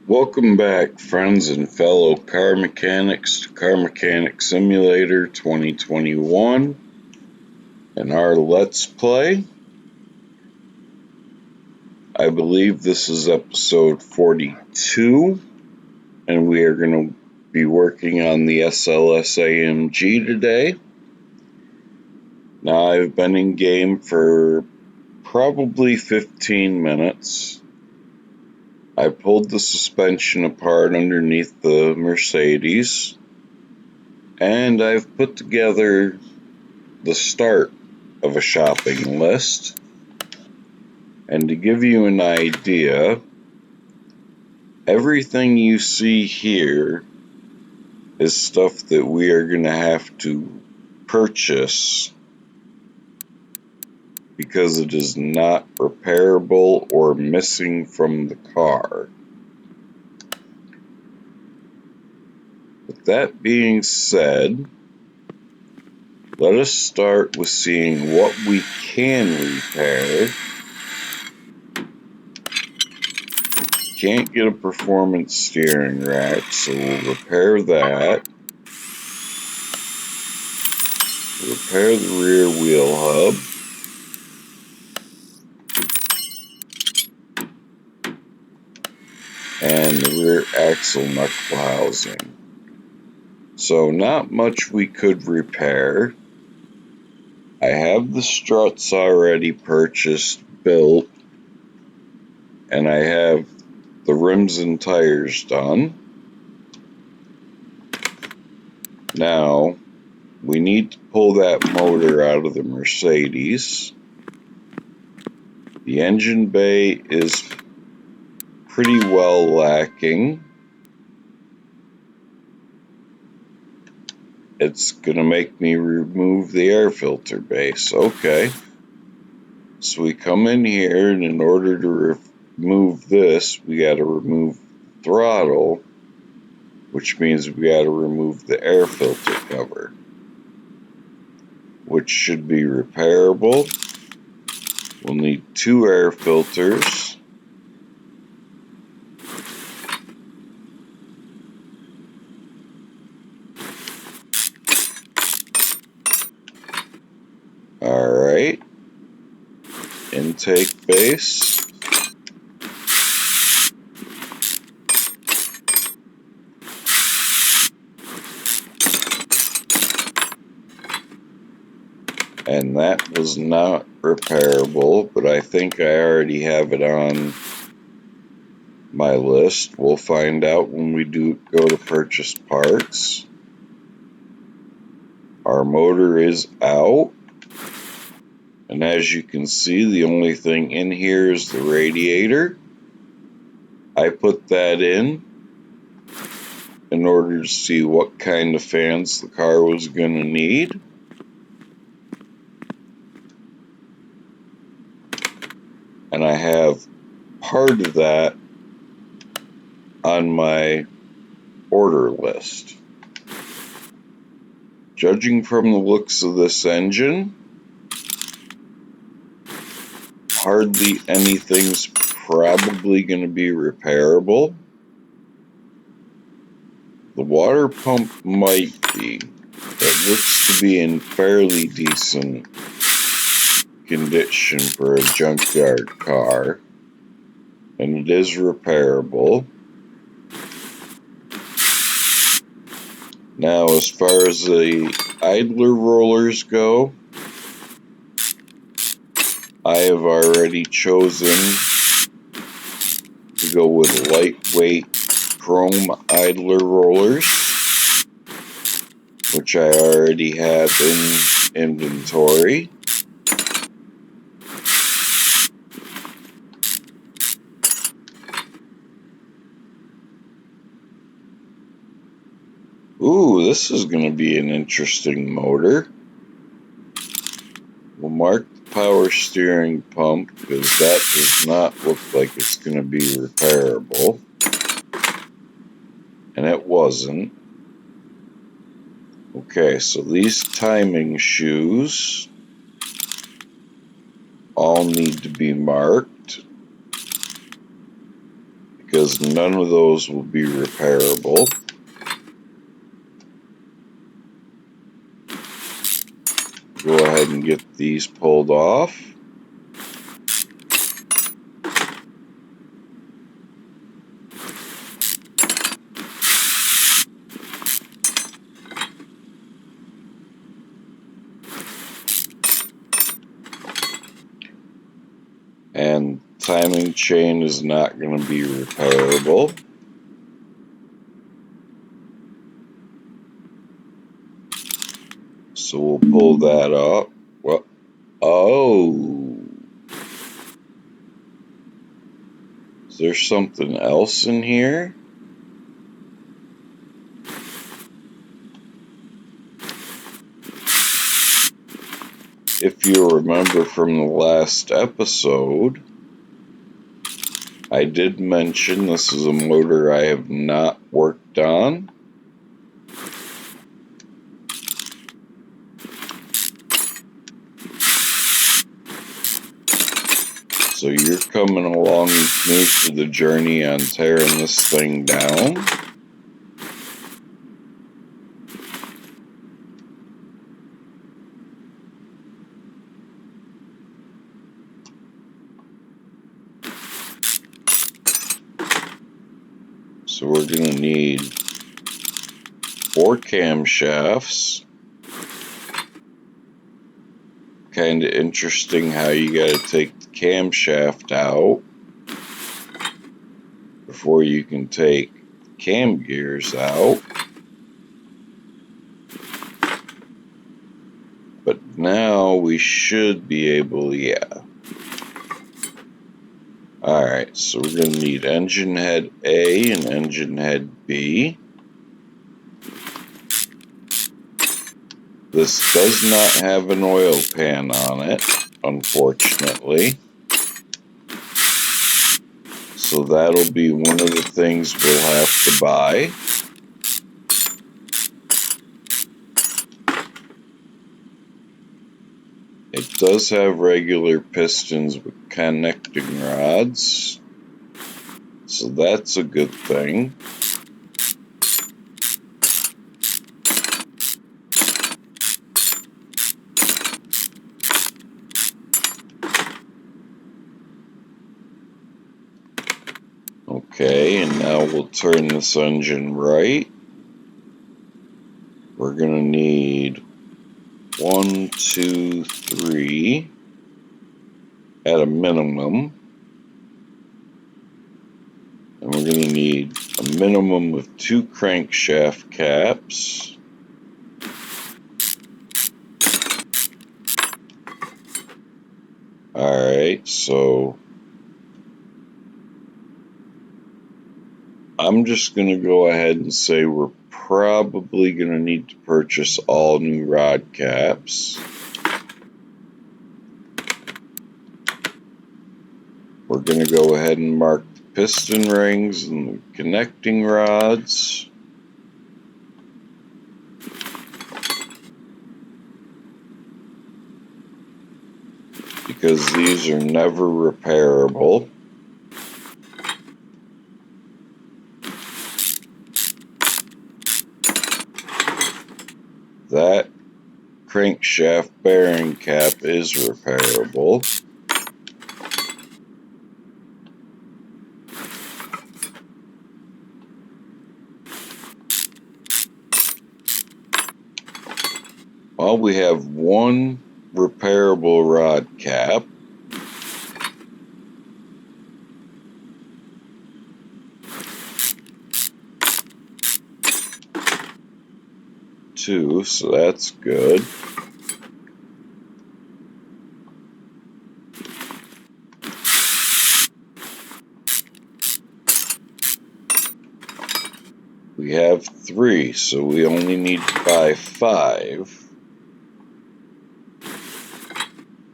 Welcome back, friends and fellow car mechanics, to Car Mechanic Simulator 2021 and our Let's Play. I believe this is episode 42, and we are going to be working on the SLS AMG today. Now, I've been in game for probably 15 minutes. I pulled the suspension apart underneath the Mercedes, and I've put together the start of a shopping list. And to give you an idea, everything you see here is stuff that we are going to have to purchase because it is not repairable or missing from the car. With that being said, let us start with seeing what we can repair. Can't get a performance steering rack, so we'll repair that. Repair the rear wheel hub. And the rear axle knuckle housing. So not much we could repair. I have the struts already purchased, built, and I have the rims and tires done. Now, we need to pull that motor out of the Mercedes. The engine bay is pretty well lacking. It's going to make me remove the air filter base. Okay. So we come in here, and in order to remove this, we got to remove the throttle, which means we got to remove the air filter cover, which should be repairable. We'll need 2 air filters. Alright. Intake base. And that was not repairable, but I think I already have it on my list. We'll find out when we go to purchase parts. Our motor is out. And as you can see, the only thing in here is the radiator. I put that in order to see what kind of fans the car was going to need. And I have part of that on my order list. Judging from the looks of this engine, hardly anything's probably going to be repairable. The water pump might be. It looks to be in fairly decent condition for a junkyard car, and it is repairable. Now, as far as the idler rollers go, I have already chosen to go with lightweight chrome idler rollers, which I already have in inventory. Ooh, this is going to be an interesting motor. We'll mark the power steering pump because that does not look like it's going to be repairable. And it wasn't. Okay, so these timing shoes all need to be marked because none of those will be repairable. Go ahead and get these pulled off. And timing chain is not going to be repairable. So we'll pull that up. Well, oh. Is there something else in here? If you remember from the last episode, I did mention this is a motor I have not worked on. So you're coming along with me for the journey on tearing this thing down. So we're going to need 4 camshafts. Kind of interesting how you got to take the camshaft out before you can take cam gears out. But now we should be able, yeah. Alright, so we're going to need engine head A and engine head B. This does not have an oil pan on it, unfortunately. So that'll be one of the things we'll have to buy. It does have regular pistons with connecting rods, so that's a good thing. Okay, and now we'll turn this engine right. We're going to need 1, 2, 3 at a minimum. And we're going to need a minimum of 2 crankshaft caps. Alright, so I'm just going to go ahead and say we're probably going to need to purchase all new rod caps. We're going to go ahead and mark the piston rings and the connecting rods. Because these are never repairable. That crankshaft bearing cap is repairable. Well, we have 1 repairable rod cap. Two, so that's good. We have 3, so we only need to buy 5.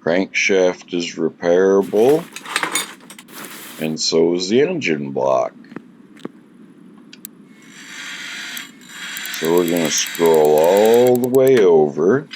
Crankshaft is repairable, and so is the engine block. So we're going to scroll all the way over.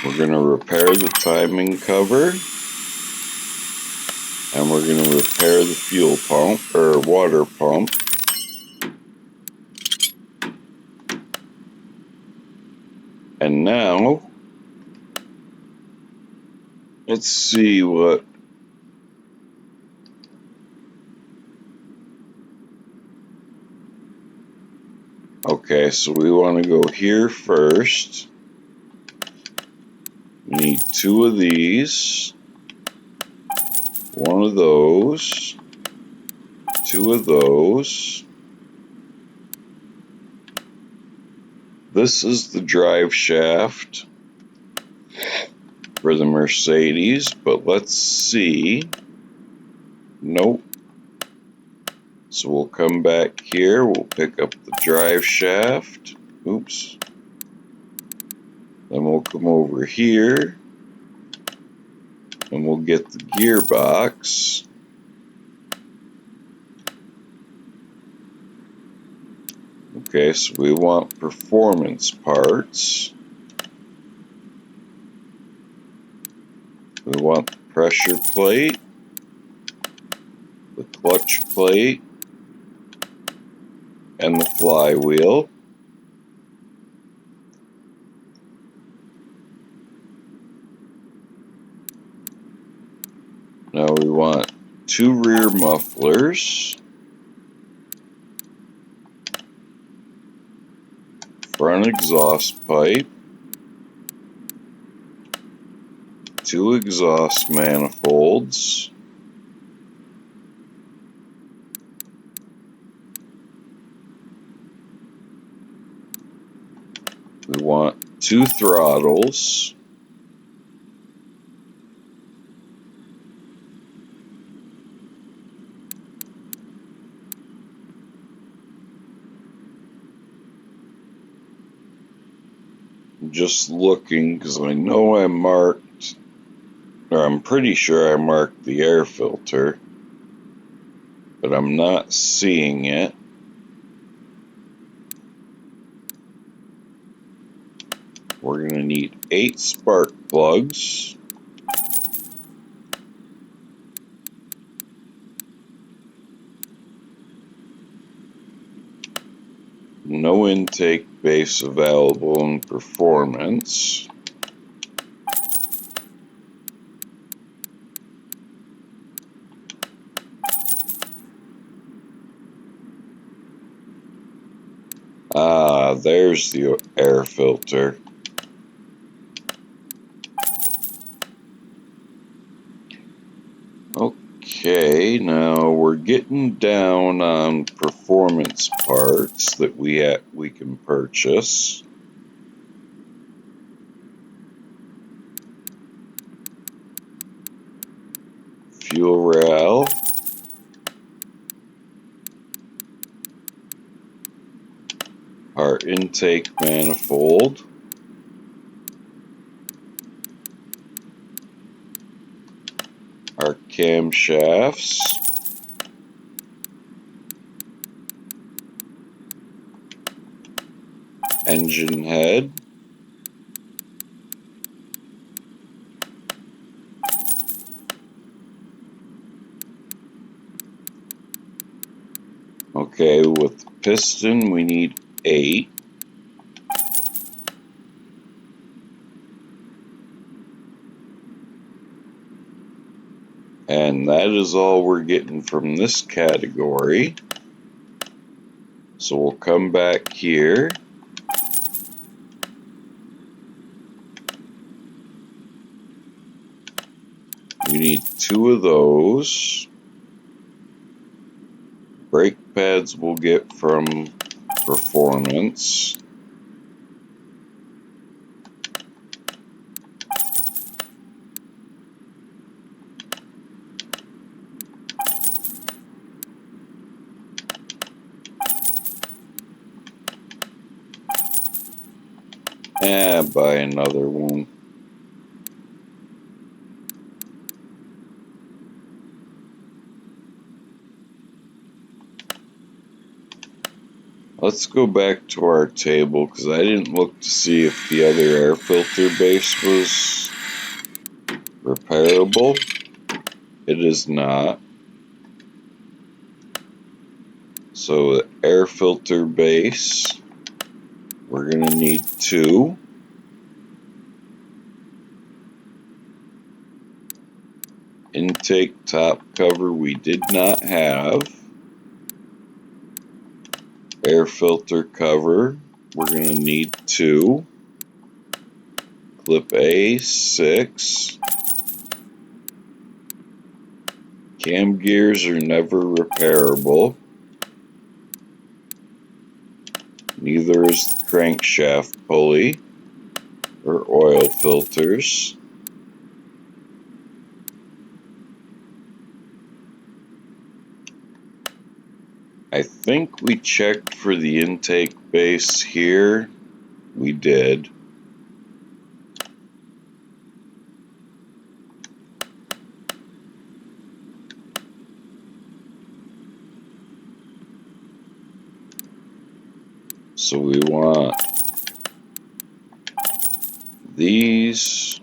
We're going to repair the timing cover, and we're going to repair the fuel pump, or water pump. And now, let's see what... Okay, so we want to go here first. We need 2 of these, 1 of those, 2 of those. This is the drive shaft for the Mercedes, but let's see. Nope. So we'll come back here, we'll pick up the drive shaft. Oops. Then we'll come over here, and we'll get the gearbox. Okay, so we want performance parts. We want the pressure plate, the clutch plate, and the flywheel. Now we want 2 rear mufflers, front exhaust pipe, 2 exhaust manifolds, we want 2 throttles, I'm just looking because I know I marked, or I'm pretty sure I marked the air filter, but I'm not seeing it. We're going to need 8 spark plugs, no intake base available in performance. Ah, there's the air filter. Okay, now we're getting down on performance parts that we can purchase. Fuel rail, our intake manifold, our camshafts, engine head, okay, with the piston we need 8. And that is all we're getting from this category. So we'll come back here. We need 2 of those. Brake pads we'll get from performance. And buy another one. Let's go back to our table because I didn't look to see if the other air filter base was repairable. It is not. So the air filter base, we're going to need 2. Intake top cover we did not have. Air filter cover, we're going to need 2. Clip A, 6. Cam gears are never repairable. Neither is the crankshaft pulley or oil filters. I think we checked for the intake base here. We did. So we want these,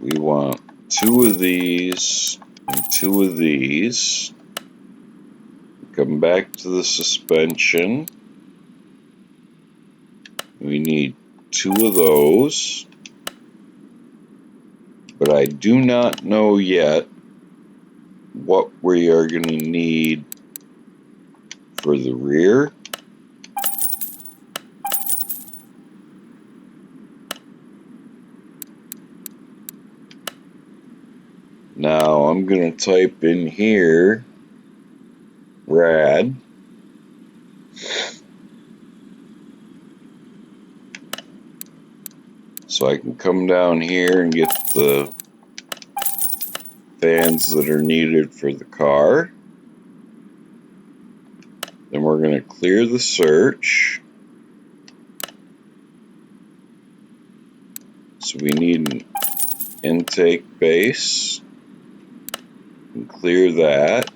we want 2 of these and 2 of these. Come back to the suspension. We need 2 of those, but I do not know yet what we are going to need for the rear. Now I'm going to type in here rad, so I can come down here and get the fans that are needed for the car. Then we're going to clear the search. So we need an intake base and clear that.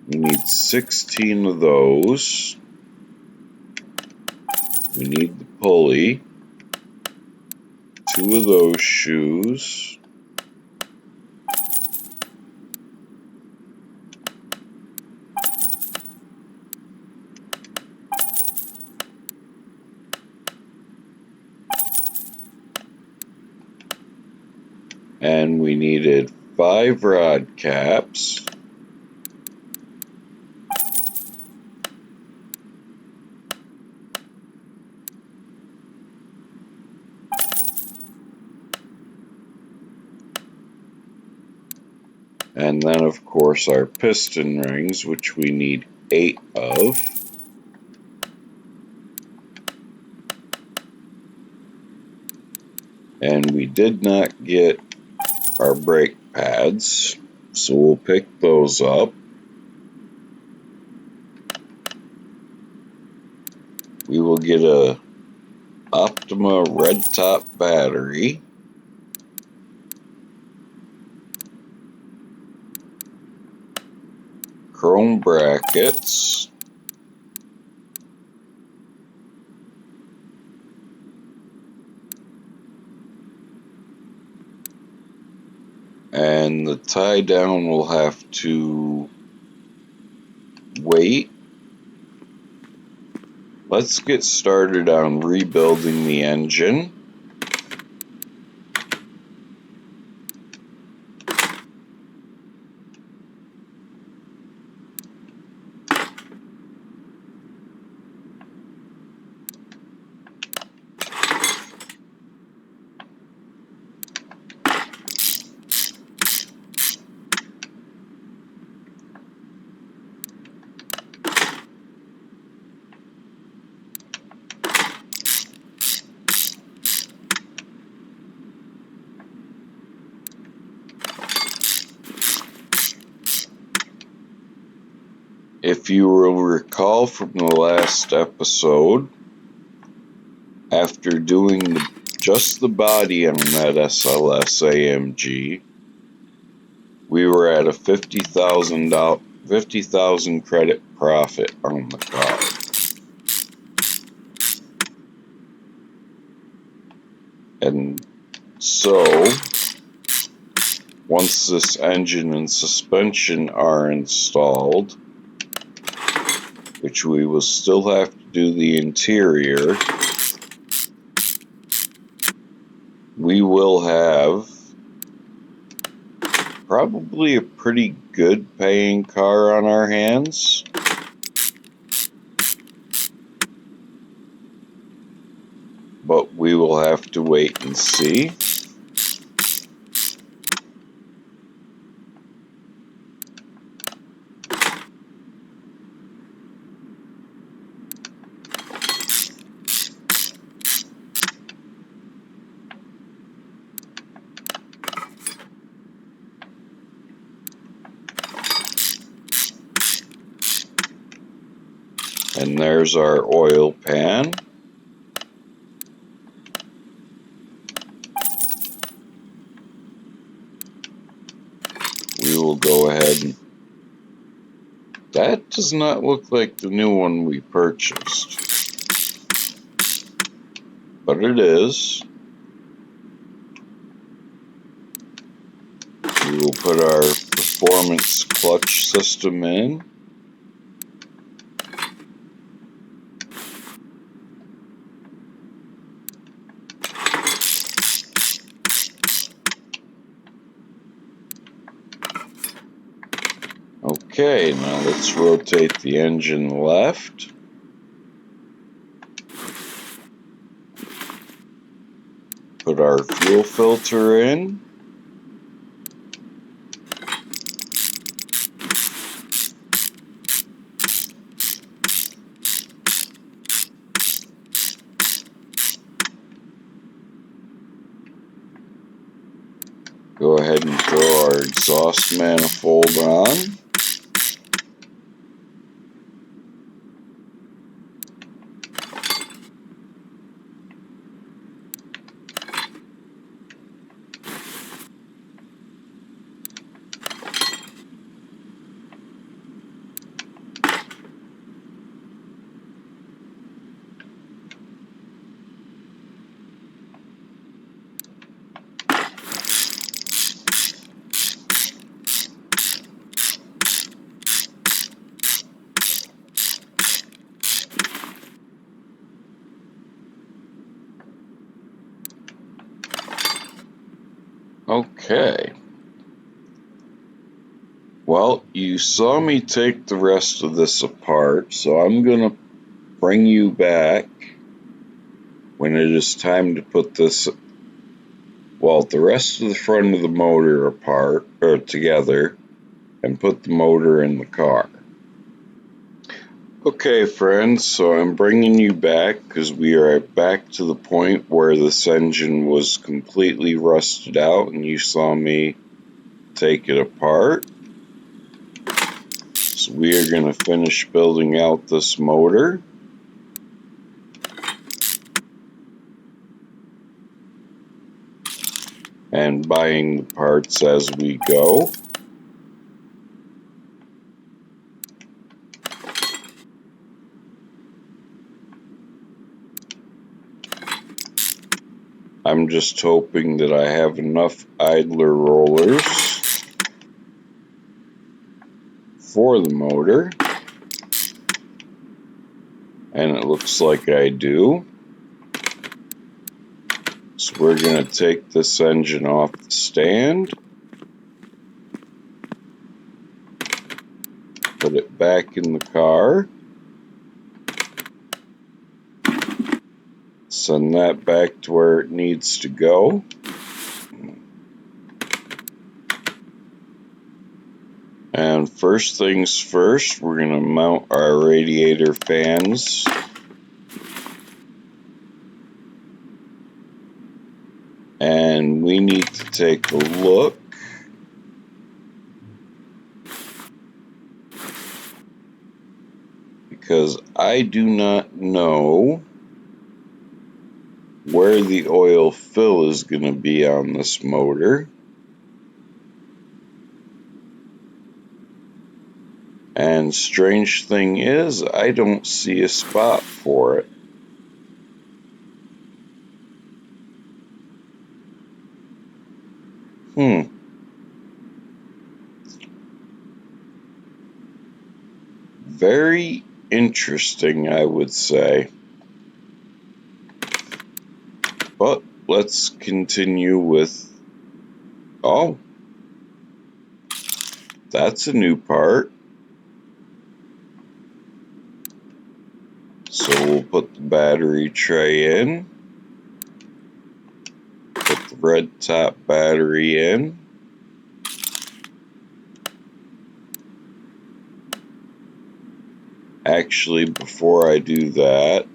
We need 16 of those. We need the pulley, 2 of those shoes, and we needed 5 rod caps. And then, of course, our piston rings, which we need 8 of. And we did not get our brake pads, so we'll pick those up. We will get a Optima red top battery. Chrome brackets. And the tie down will have to wait. Let's get started on rebuilding the engine. If you will recall from the last episode, after doing just the body on that SLS AMG, we were at a $50,000 credit profit on the car. And so, once this engine and suspension are installed, which we will still have to do the interior, we will have probably a pretty good paying car on our hands. But we will have to wait and see. And there's our oil pan. We will go ahead and... That does not look like the new one we purchased. But it is. We will put our performance clutch system in. Okay, now let's rotate the engine left. Put our fuel filter in. Go ahead and throw our exhaust manifold on. Okay. Well, you saw me take the rest of this apart, so I'm going to bring you back when it is time to put this, well, the rest of the front of the motor apart, or together, and put the motor in the car. Okay, friends, so I'm bringing you back because we are back to the point where this engine was completely rusted out and you saw me take it apart. So we are going to finish building out this motor. And buying the parts as we go. I'm just hoping that I have enough idler rollers for the motor. And it looks like I do. So we're going to take this engine off the stand. Put it back in the car. Send that back to where it needs to go. And first things first, we're going to mount our radiator fans. And we need to take a look because I do not know where the oil fill is going to be on this motor. And strange thing is, I don't see a spot for it. Very interesting, I would say. But let's continue with... Oh, that's a new part. So we'll put the battery tray in. Put the red top battery in. Actually, before I do that,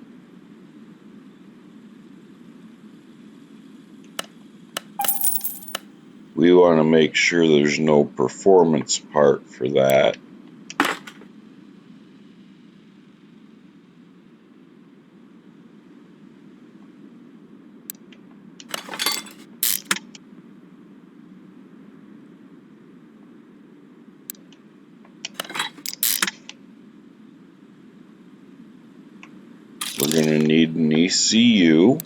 we want to make sure there's no performance part for that. We're going to need an ECU.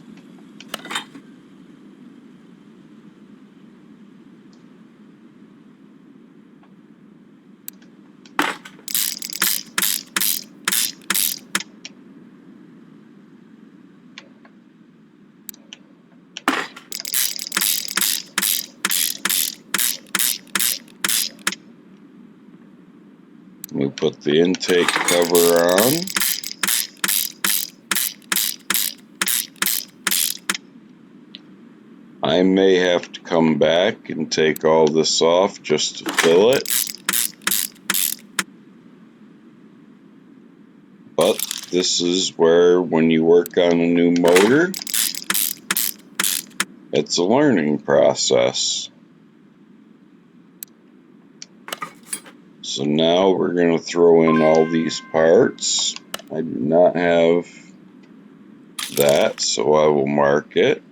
We put the intake cover on. I may have to come back and take all this off just to fill it. But this is where, when you work on a new motor, it's a learning process. So now we're going to throw in all these parts. I do not have that, so I will mark it.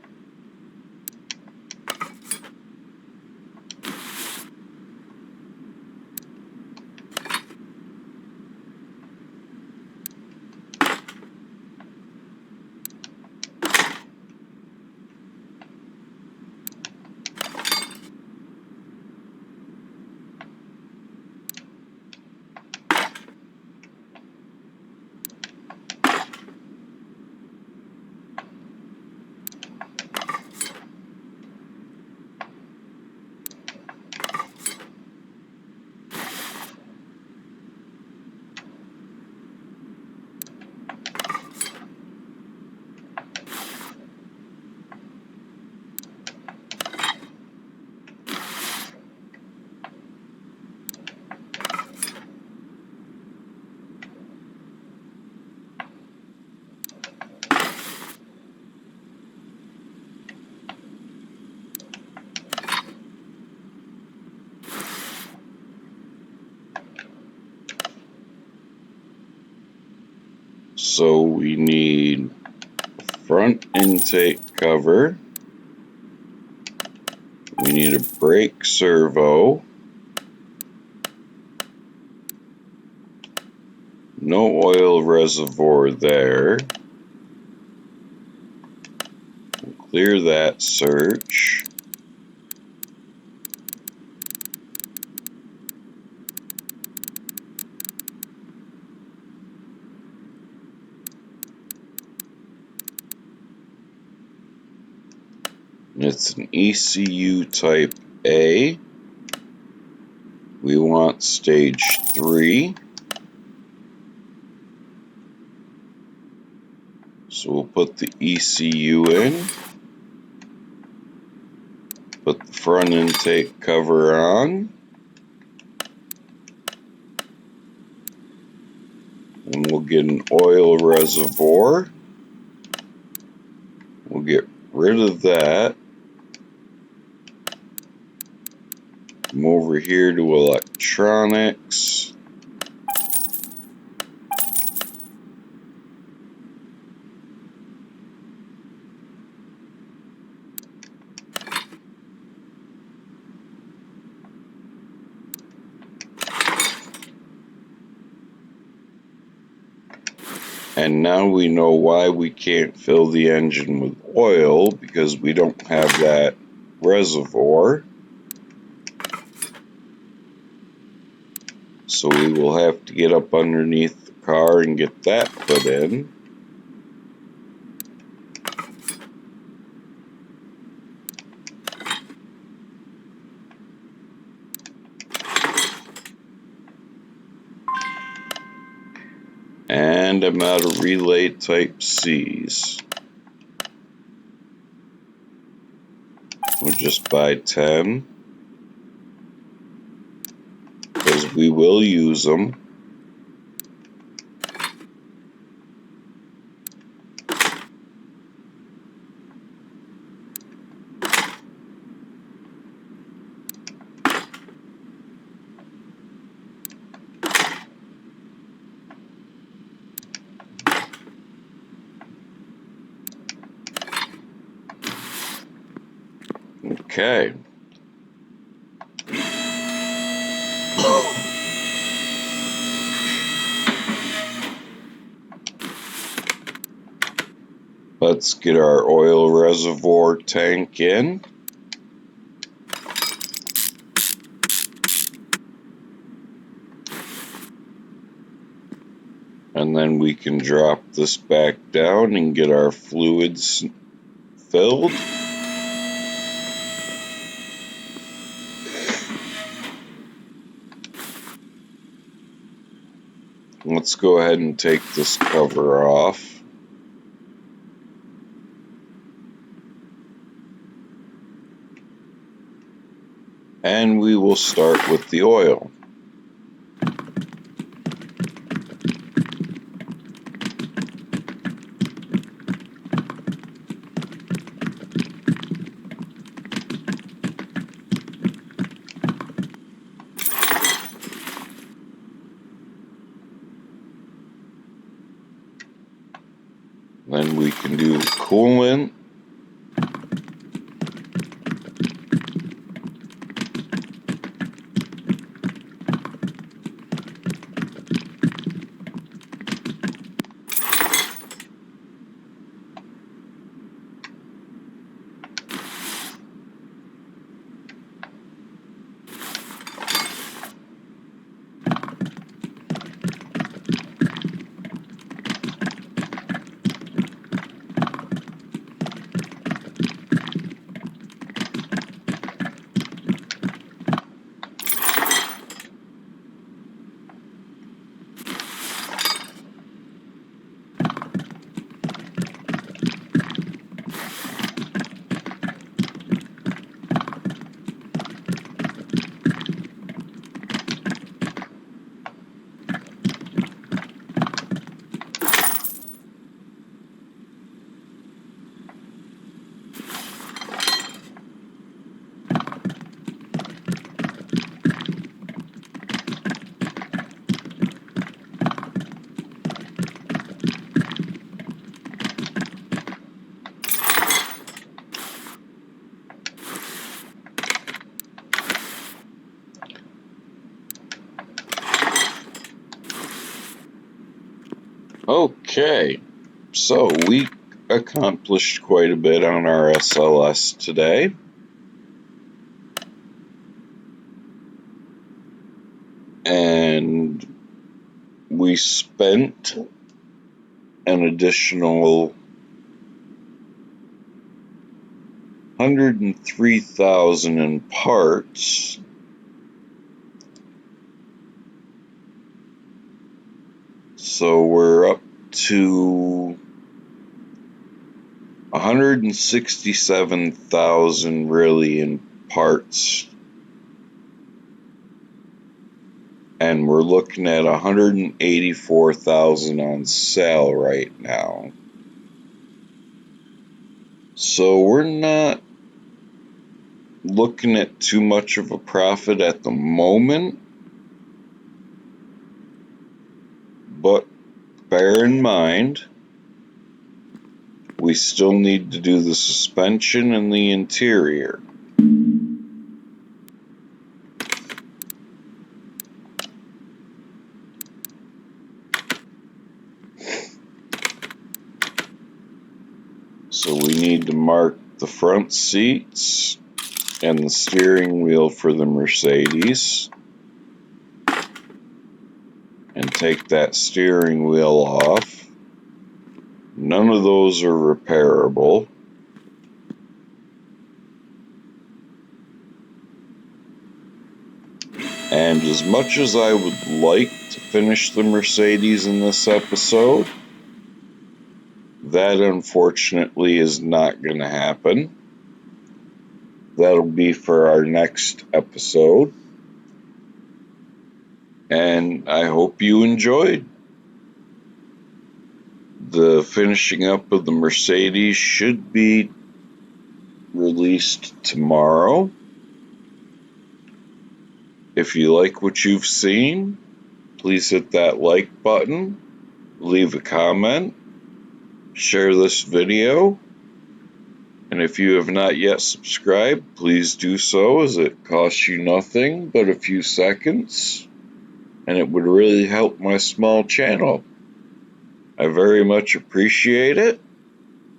So we need a front intake cover. We need a brake servo. No oil reservoir there. We'll clear that search. It's an ECU type A. We want stage 3. So we'll put the ECU in. Put the front intake cover on. And we'll get an oil reservoir. We'll get rid of that. Come over here to electronics. And now we know why we can't fill the engine with oil, because we don't have that reservoir. So we will have to get up underneath the car and get that put in. And I'm out of relay type C's. We'll just buy 10, because we will use them. Okay. Let's get our oil reservoir tank in. And then we can drop this back down and get our fluids filled. Let's go ahead and take this cover off. And we will start with the oil. Then we can do the coolant. Okay, so we accomplished quite a bit on our SLS today. And we spent an additional $103,000 in parts. So we're up to $167,000 really in parts. And we're looking at $184,000 on sale right now. So we're not looking at too much of a profit at the moment, but bear in mind, we still need to do the suspension and the interior. So we need to mark the front seats and the steering wheel for the Mercedes and take that steering wheel off. None of those are repairable. And as much as I would like to finish the Mercedes in this episode, that unfortunately is not going to happen. That'll be for our next episode. And I hope you enjoyed. The finishing up of the Mercedes should be released tomorrow. If you like what you've seen, please hit that like button, leave a comment, share this video, and if you have not yet subscribed, please do so, as it costs you nothing but a few seconds, and it would really help my small channel. I very much appreciate it,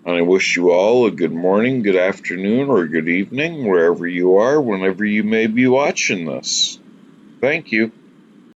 and I wish you all a good morning, good afternoon, or good evening, wherever you are, whenever you may be watching this. Thank you.